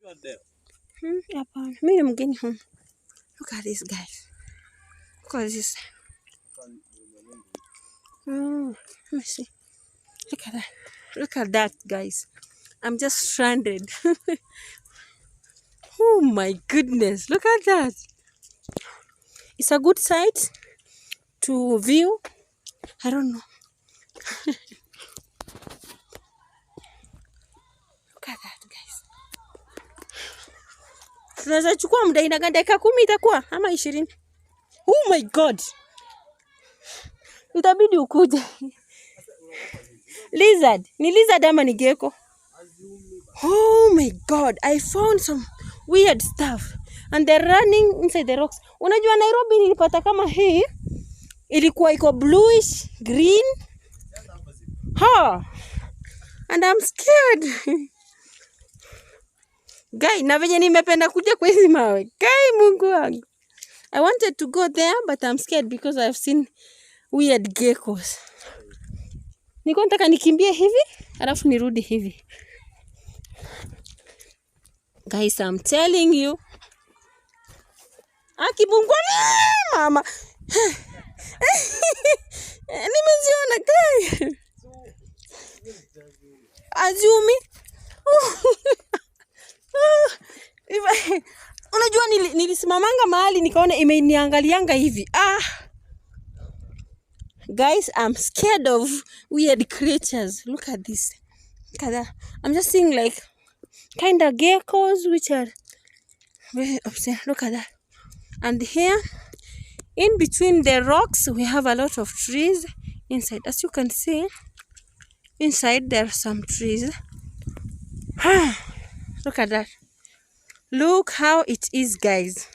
Hapana, mimi ni mgeni humu. Look at this, guys. Look at this. Oh, let me see. Look at that. Look at that, guys. I'm just stranded. Oh my goodness. Look at that. It's a good site to view. I don't know. Look at that, guys. Tunaweza chukua muda ina dakika 10 itakuwa ama 20. Oh my god. Itabidi ukuje. Lizard. Ni lizard ama ni gecko? Oh my god. I found some weird stuff. And they're running inside the rocks. Unajua Nairobi nilipata kama hii. Ilikuwa iko bluish, green. And I'm scared. Guy, na venye nimependa kuja kwa hizi mawe. Guy, Mungu wangu. I wanted to go there, but I'm scared because I've seen weird geckos. Niko nataka nikimbie hivi, alafu nirudi hivi. Guys, I'm telling you. Kibungwani, mama. Nimeziona, guy. Azumi. Unajua nilisimamanga mahali nikaona imeniangalianga hivi. Guys, I'm scared of weird creatures. Look at this. Look at that. I'm just seeing like kind of geckos which are very upset. Look at that. And here in between the rocks we have a lot of trees inside. As you can see, inside there are some trees. Look at that. Look how it is, guys.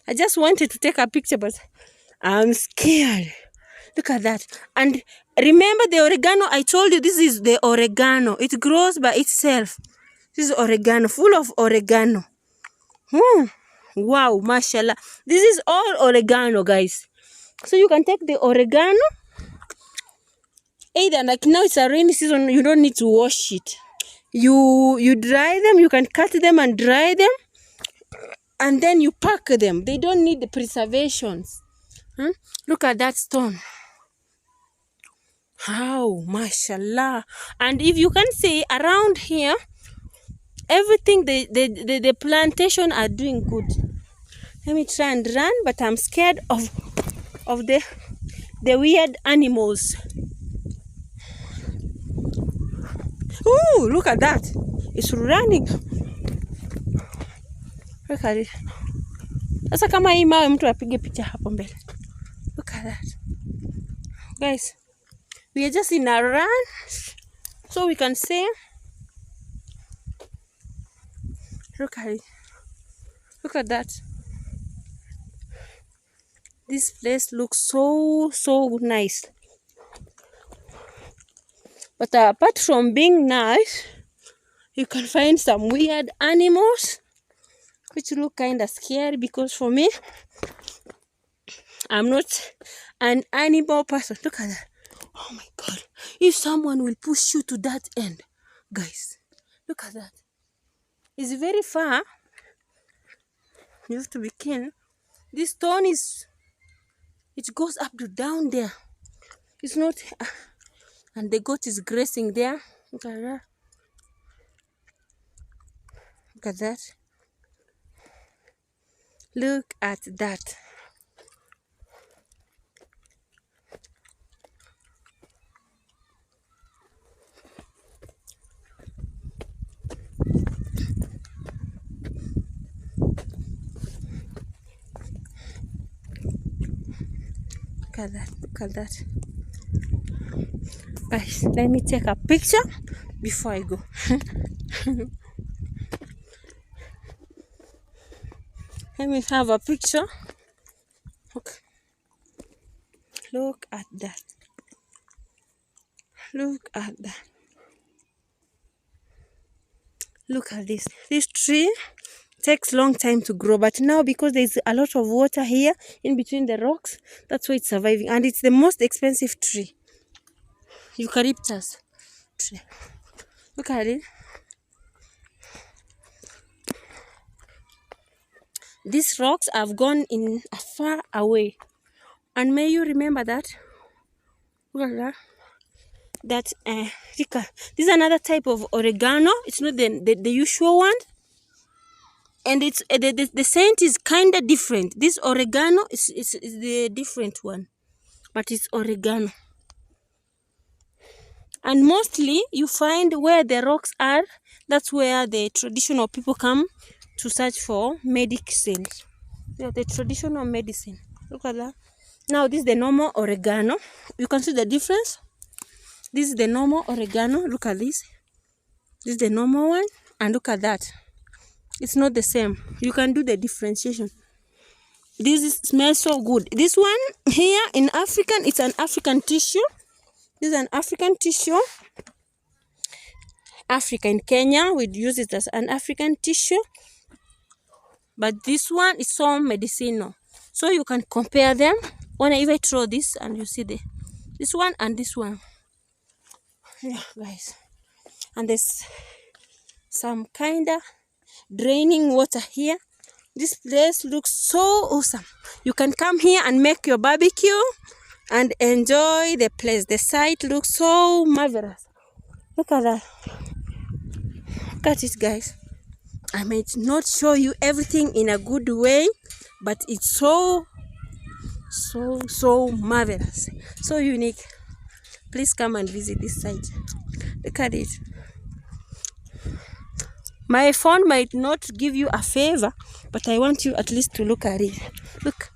I just wanted to take a picture, but I'm scared. Look at that. And remember the oregano? I told you this is the oregano. It grows by itself. This is oregano, full of oregano. Wow, mashallah. This is all oregano, guys. So you can take the oregano. Either like now it's a rainy season, you don't need to wash it. You dry them, you can cut them and dry them, and then you pack them. They don't need the preservations. Look at that stone. How, mashallah. And if you can see around here, everything the plantation are doing good. Let me try and run, but I'm scared of the weird animals. Oh, look at that. It's running. Look at it. Sasa kama hii mawe mtu apige picha hapo mbele. Look at that. Guys, we are just in a run. So we can see. Look at it. Look at that. This place looks so nice. But apart from being nice, you can find some weird animals which look kind of scary, because for me, I'm not an animal person. Look at that. Oh my god. If someone will push you to that end, guys, look at that. It's very far. You have to be keen. This stone it goes up to down there. It's not... and the goat is grazing there. Look at that. Look at that. Look at that. Look at that. Look at that. Guys, let me take a picture before I go. Let me have a picture. Okay. Look at that. Look at that. Look at this. This tree takes long time to grow, but now because there's a lot of water here in between the rocks, that's why it's surviving. And it's the most expensive tree. Eucalyptus tree. Look at it. These rocks have gone in far away. And may you remember that. Look at that. This is another type of oregano. It's not the usual one. And it's the scent is kind of different. This oregano is the different one. But it's oregano. And mostly you find where the rocks are, that's where the traditional people come to search for medicine. Yeah, the traditional medicine. Look at that. Now this is the normal oregano. You can see the difference. This is the normal oregano. Look at this. This is the normal one. And look at that. It's not the same. You can do the differentiation. Smells so good. This one here in African, it's an African tissue. This is an African tissue. Africa in Kenya, we'd use it as an African tissue. But this one is so medicinal. So you can compare them. When I throw this and you see this one and this one. Yeah, guys. And there's some kind of draining water here. This place looks so awesome. You can come here and make your barbecue and enjoy the place. The site looks so marvelous. Look at that. Look at it, guys. I might not show you everything in a good way, but it's so marvelous, so unique. Please come and visit this site. Look at it. My phone might not give you a favor, but I want you at least to look at it. Look.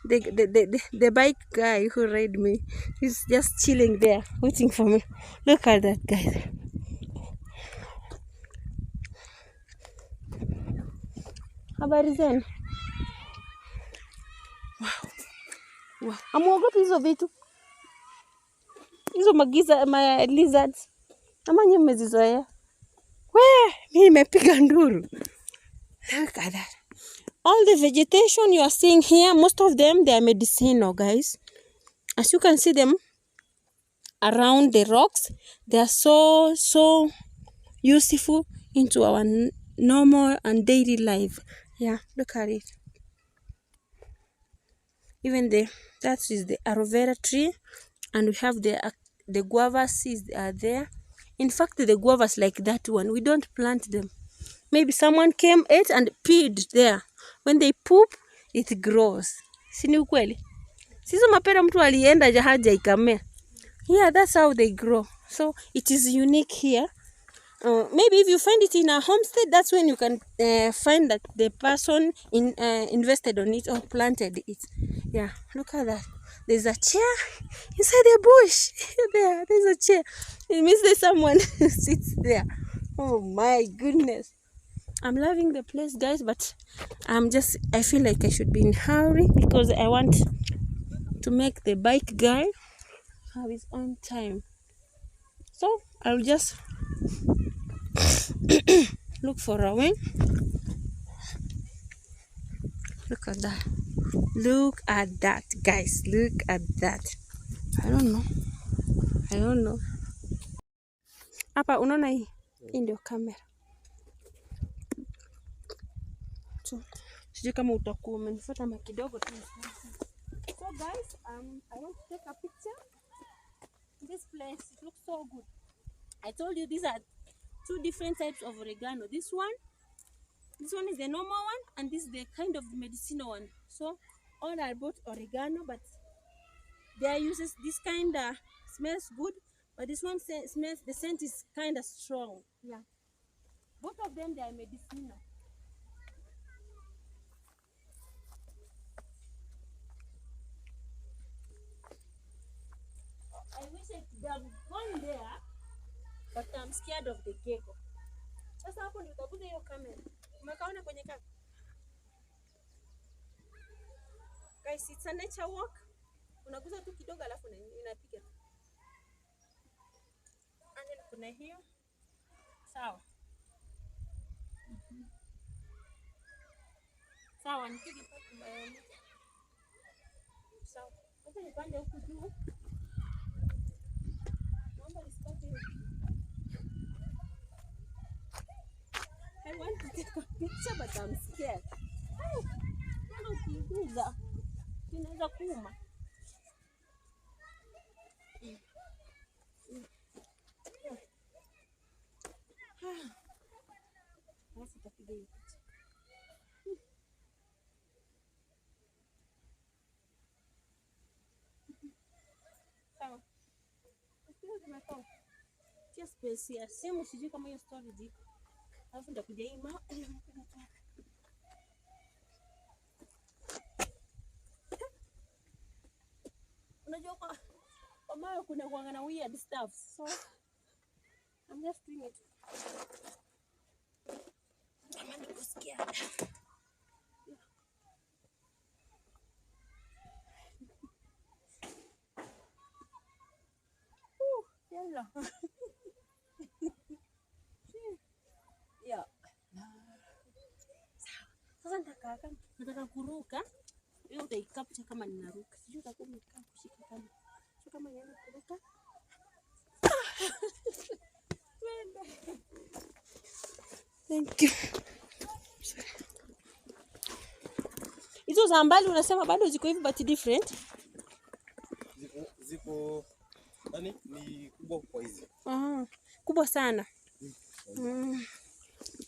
the bike guy who ride me, he's just chilling there waiting for me. Look at that, guys. Habari zenu. Wow. Amuogopi hizo vitu, hizo magiza, ma lizards. Ama nyinyi mmezizoea? Mimi nimepiga nduru. Look at that. All the vegetation you are seeing here, most of them, they are medicinal, guys. As you can see them around the rocks, they are so useful into our normal and daily life. Yeah, look at it. Even that is the aloe vera tree, and we have the guava seeds are there. In fact, the guavas like that one, we don't plant them. Maybe someone came, ate and peed there. When they poop, it grows. Si ni ukweli? Sizo mapera mtu alienda jahaja ikamea. Yeah, that's how they grow. So it is unique here. Maybe if you find it in a homestead, that's when you can find that the person invested on it or planted it. Yeah, look at that. There's a chair inside the bush. There's a chair. It means there's someone who sits there. Oh my goodness. I'm loving the place, guys, but I feel like I should be in a hurry because I want to make the bike guy have his own time. So I'll just look for a way. Look at that. Look at that, guys. Look at that. I don't know. Hapa unaona hii? Hii ndio kamera. Sijui kama utakuwa umenifuata kidogo tu. So guys, I want to take a picture. This place, it looks so good. I told you these are two different types of oregano. This one is the normal one, and this is the kind of medicinal one. So all are both oregano, but their uses, this kind of smells good, but this one smells, the scent is kind of strong. Yeah, both of them, they are medicinal. I wish I could have gone there, but I'm scared of the gecko. Sasa hapo ndio utakuta hiyo kamera. Umekaona kwenye kamera? Guys, it's a nature walk. Unaguza tu kidogo alafu inapiga. And then kuna hiyo. Sawa. Sawa, nipige paki mbaya. Sawa. Sasa nipande huku juu. I want to take a picture, but I'm scared. maana ukiguza inaweza kuuma. Alafu utapiga hiyo picha. Sawa. Tia space ya simu, sijui kama hiyo storage iko. Alafu nitakuja hii mama. Unajua kwa mawe kuna kuangana weird stuff. So I'm just doing it. Kama nikusikia. Yalla. Ya. Sasa nataka kuruka. Hiyo utaikapcha kama ninaruka. Sijui utakuwa umekaa kushika kama. Sio kama yeye kuruka. Thank you. Hizo za mbali unasema bado ziko hivi but different. Ziko yani ni kubwa kwa hizi. Kubwa sana.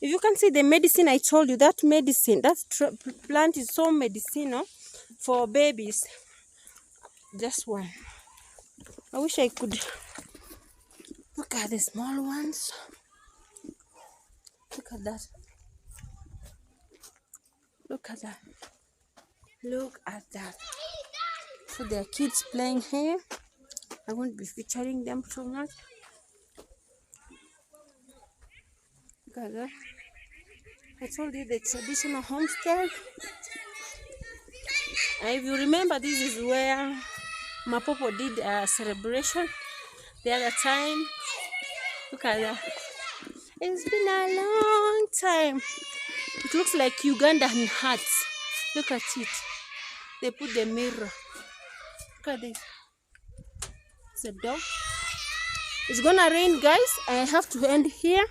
If you can see the medicine I told you, that medicine, that plant is so medicinal for babies. Just one. I wish I could look at the small ones. Look at that. Look at that. Look at that. So there are kids playing here. I won't be featuring them so much. Look at that. I told you the traditional homestead. If you remember, this is where Mapopo did a celebration the other time. Look at that. It's been a long time. It looks like Ugandan huts. Look at it. They put the mirror. Look at this. It's a dog. It's gonna rain, guys. I have to end here.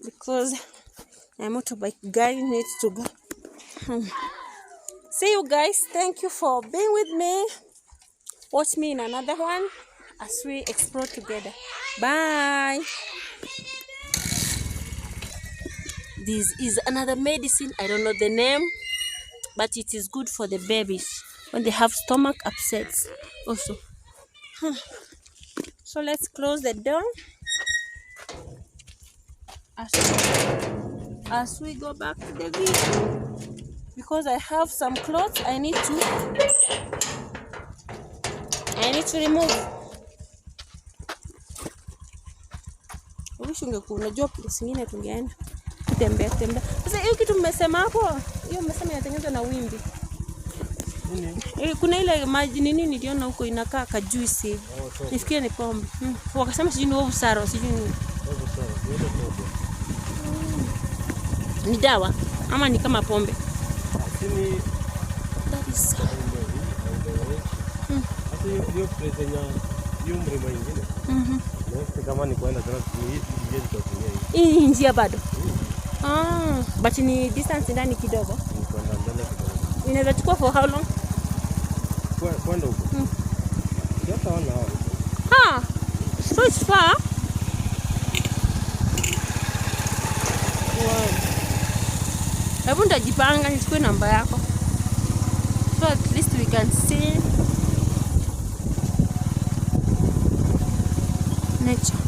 Because my motorbike guy needs to go. See you guys. Thank you for being with me. Watch me in another one as we explore together. Bye. This is another medicine. I don't know the name, but it is good for the babies when they have stomach upsets also. So let's close the door as we go back to the video, because I have some clothes I need to remove. I wish unajua place nyingine tungeenda kutembea. Sasa hiyo kitu mmesema hapo, hiyo mmesema inatengenezwa na wimbi. Kuna ile maji nini niliona huko inakaa kajuisi. Nifikie ni pombe. Wakasema sijui ni ovusaro, sijui ni. Ni dawa ama ni kama pombe? That is hiyo presenya hiyo mrema nyingine. Kama ni kwenda tena hii njia bado. But ni distance ndani kidogo. Kwenda mbele kidogo. Inaweza chukua for how long? Kwenda huko. Just 1 hour. So it's far. Wow. Hebu ndajipanga nichukue namba yako. So at least we can see nature.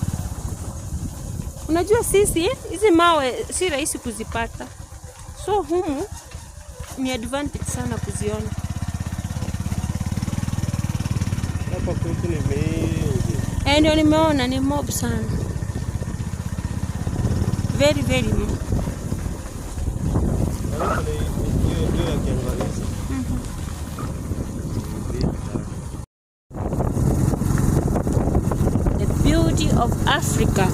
Unajua sisi hizi mawe si rahisi kuzipata. So humu ni advantage sana kuziona. Hapa kwetu ni mengi. Ndio nimeona ni mob sana. Very very mob. The beauty of Africa.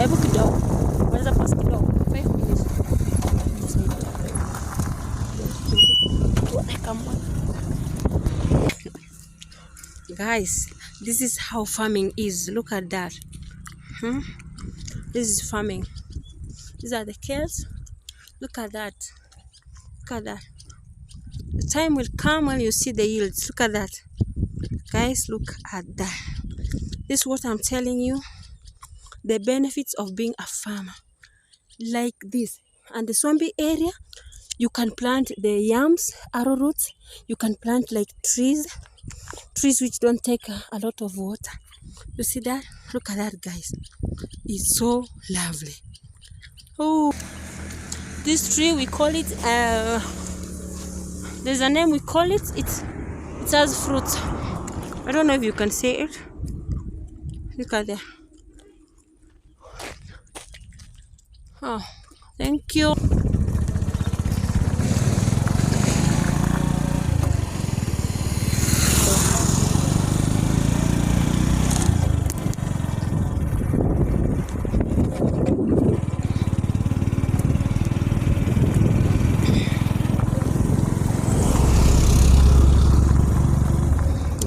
Hebu kidogo. Unaweza pause kidogo. 5 minutes. Guys, this is how farming is. Look at that. This is farming. These are the kales. Look at that. Look at that. The time will come when you see the yields. Look at that. Guys, look at that. This is what I'm telling you. The benefits of being a farmer. Like this. And the swampy area, you can plant the yams, arrowroots. You can plant like trees which don't take a lot of water. You see that? Look at that, guys. It's so lovely. Oh, this tree, we call it, there's a name we call it. It has fruits. I don't know if you can see it. Look at that. Oh, thank you.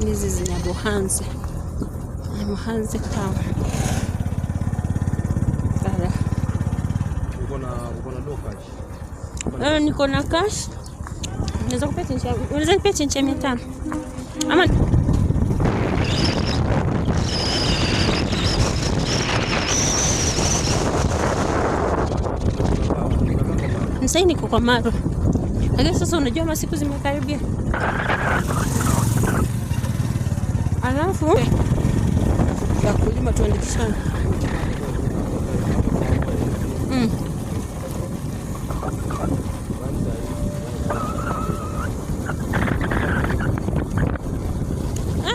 This is Nyabuhanze. Nyabuhanze town. Niko na cash. Unaweza kupea chenchi ya 500. Ama Sasa niko kwa Maro. Lakini sasa unajua masiku zimekaribia. Alafu ya kulima tuandikishana.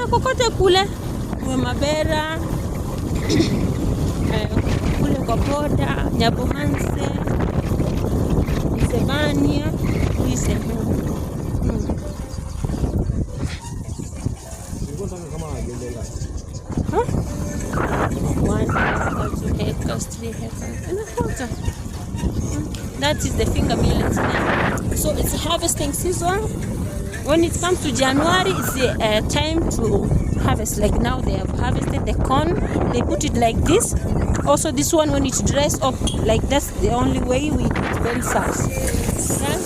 Kokote kule kwa Mabera, kule kwa Boda, Nyabuhanze, Isebania, Huh? 1, 2 hectares, 3 hectares, and a quarter. That is the finger millet now. So it's harvesting season. When it comes to January, it's the time to harvest. Like now, they have harvested the corn. They put it like this. Also, this one, when it dries up, like that's the only way we do it very fast. Yeah?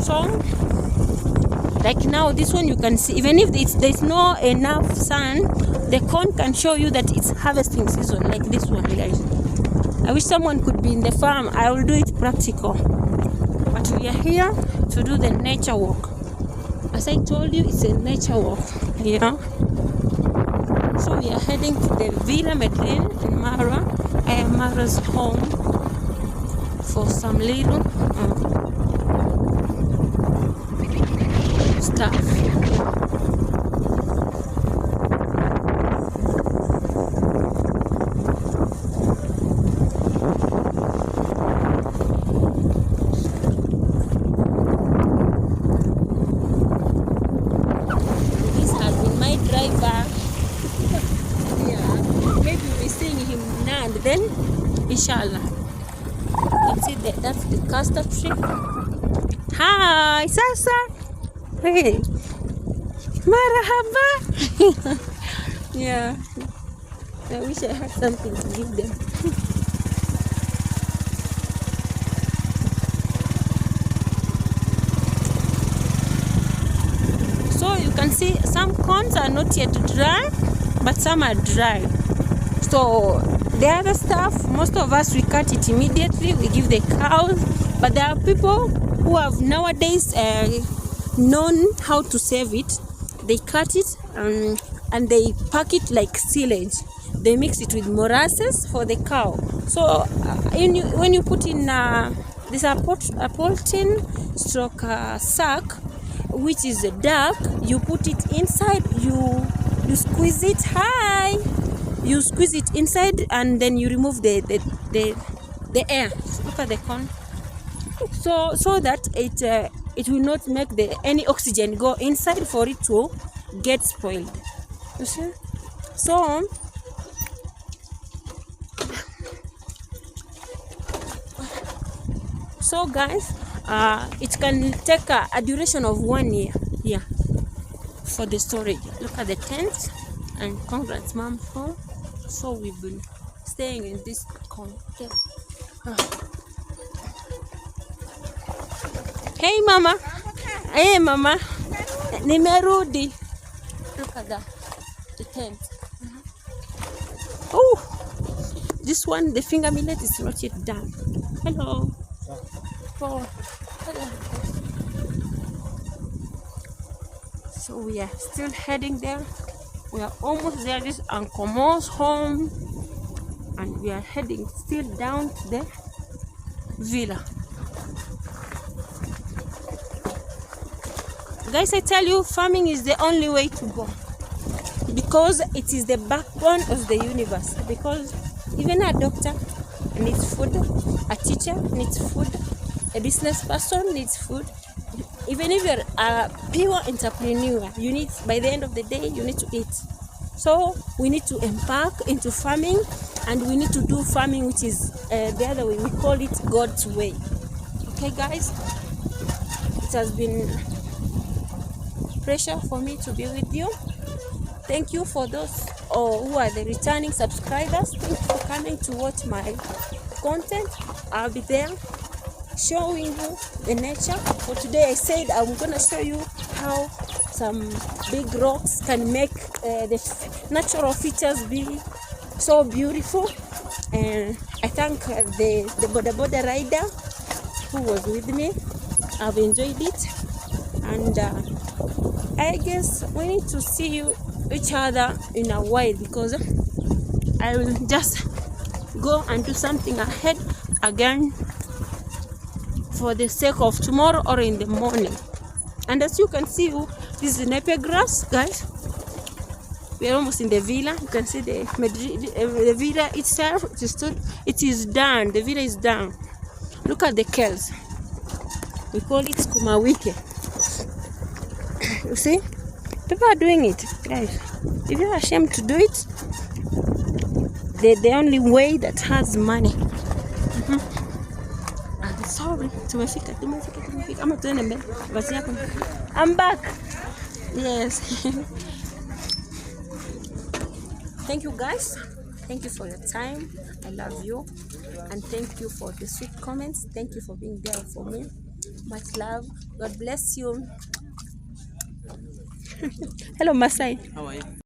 So, like now, this one you can see, even if there's no enough sun, the corn can show you that it's harvesting season, like this one, guys. I wish someone could be in the farm. I will do it practical. But we are here to do the nature walk. As I told you, it's a nature walk, you know. So we are heading to the Villa Medellin in Mara. I am Mara's home for some little stuff. Then, inshallah, you can see that that's the castor tree. Hi, Sasa. Hey, marahaba. Yeah, I wish I had something to give them. So you can see some corns are not yet dry, but some are dry. So the other stuff, most of us, we cut it immediately, we give the cows. But there are people who have nowadays known how to save it. They cut it and they pack it like silage. They mix it with molasses for the cow. So when you put in this a poultine stroke sack, which is dark, you put it inside, you squeeze it high. You squeeze it inside and then you remove the air. Look at the corn. So that it will not make any oxygen go inside for it to get spoiled. You see? So So guys, it can take a duration of 1 year, yeah, for the storage. Look at the tent, and congrats mom's home. So we've been staying in this content. Hey mama. Hey mama. Nimerudi. Look at that, the tent. Oh, this one, the finger millet is not yet done. Hello. Oh, hello. So we are still heading there. We are almost there. This is Uncle Mo's home, and we are heading still down to the villa. Guys, I tell you, farming is the only way to go, because it is the backbone of the universe. Because even a doctor needs food, a teacher needs food, a business person needs food. Even if you're a pure entrepreneur, you need, by the end of the day, you need to eat. So we need to embark into farming, and we need to do farming, which is the other way. We call it God's way. Okay, guys, it has been pressure for me to be with you. Thank you for those who are the returning subscribers. Thank you for coming to watch my content. I'll be there showing you the nature. For today, I said I'm gonna show you how some big rocks can make the natural features be so beautiful. And I thank the border rider who was with me. I've enjoyed it, and I guess we need to see each other in a while, because I will just go and do something ahead again for the sake of tomorrow or in the morning. And as you can see, this is napier grass, guys. We are almost in the villa. You can see the villa itself. It is done. The villa is done. Look at the kells. We call it skumawike. You see, people are doing it, guys. If you're ashamed to do it, the only way that has money. I'm sorry. I'm back. Yes. Thank you, guys. Thank you for your time. I love you, and thank you for the sweet comments. Thank you for being there for me. Much love. God bless you. Hello, Masai. How are you?